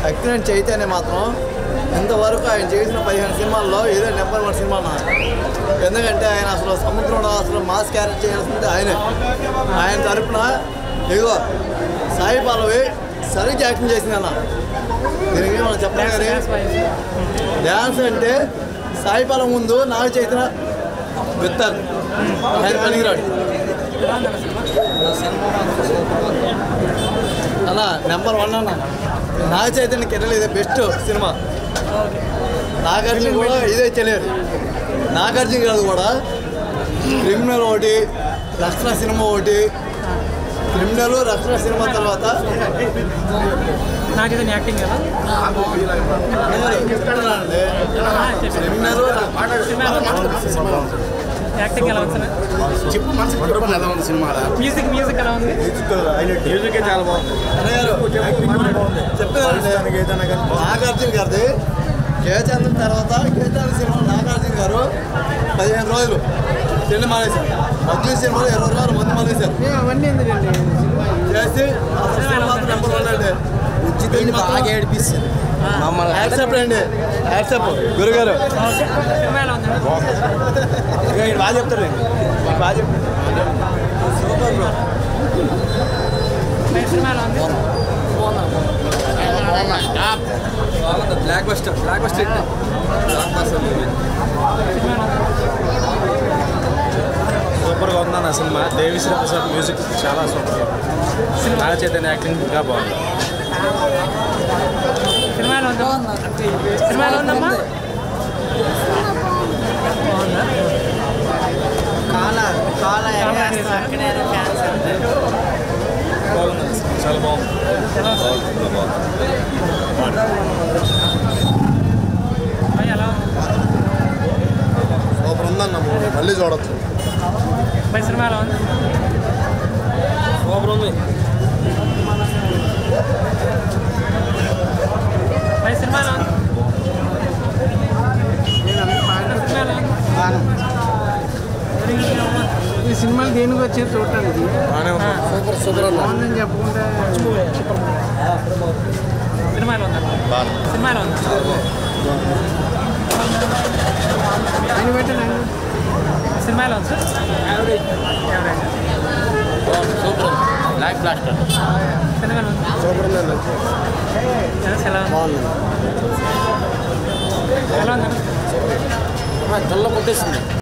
అక్కినేని చైతన్య మాత్రం ఇంతవరకు ఆయన చేసిన 15 సినిమాల్లో ఇదే నెంబర్ 1 సినిమా. ఎందుకంటే ఆయన అసలు సముద్రంలో అసలు మాస్ క్యారెక్టర్ చేయాల్సింది ఆయనే. ఆయన తరపున ఇదిగో సాయి పల్లవి సరిగ్గా యాక్టింగ్ చేసింది అన్న. దీనికి మనం చెప్పాలి కానీ డ్యాన్స్ అంటే సాయి పల్లవి ముందు నాగ చైతన్య విత్తారు, ఆయన పనికిరాడు అన్న. నెంబర్ 1 అన్న నాగ చైతన్య కెరీర్ ఇదే బెస్ట్ సినిమా. నాగార్జున కూడా ఇదే తెలియదు. నాగార్జున గారు కూడా క్రిమినల్ ఒకటి, రక్షణ సినిమా ఒకటి, క్రిమినల్ రక్షణ సినిమా తర్వాత నాగేదని యాక్టింగ్ కదా క్రిమినల్ యాక్టింగ్ ఎలా ఉంది చెప్పు మనసు ఎలా ఉంది సినిమా? మ్యూజిక్ ఎలా ఉంది? మ్యూజిక్ చాలా బాగుంది. చెప్పేదండి నాగార్జున గారిది జయచంద్ర తర్వాత కేచంద్ర సినిమా నాగార్జున గారు 15 రోజులు తిండి మానేశారు. అర్జున్ సినిమాలో 20 రోజులు మంది మానేశారు చేసి నెంబర్ 1 అండి. ఉచితంగా బాగా ఏడిపిస్తుంది మమ్మల్ని. యాక్సెప్ట్ అండి, యాక్సెప్ట్ గురుగారు బాగా చెప్తారు, బాగా చెప్తారు. Super bro. బ్లాక్ బస్టర్ సూపర్గా ఉందన్న సినిమా. దేవిశ్రీ ప్రసాద్ మ్యూజిక్ చాలా సూపర్గా ఉంది. నాగ చైతన్య యాక్టింగ్ ఇంకా బాగుంది. సినిమాలో ఉందమ్మా బాగుంది, చాలా బాగుంది. సూపర్ ఉందన్న, మళ్ళీ చూడొచ్చు. సినిమాలో ఉంది సూపర్ ఉంది. సినిమాలో ఈ సినిమాలు దేనికి వచ్చి చూడటానికి సూపర్ అన్న. బాగుందని చెప్పుకుంటే సినిమాలో ఉంది ఆయన పెట్టండి. సినిమాలో ఉంది సార్. సూపర్ బ్లాక్ బ్లాస్టర్ సినిమాలో ఉంది సూపర్ ఉందండి. ఎలా బాగుంది. ఉందండి? కళ్ళ కొట్టేసింది.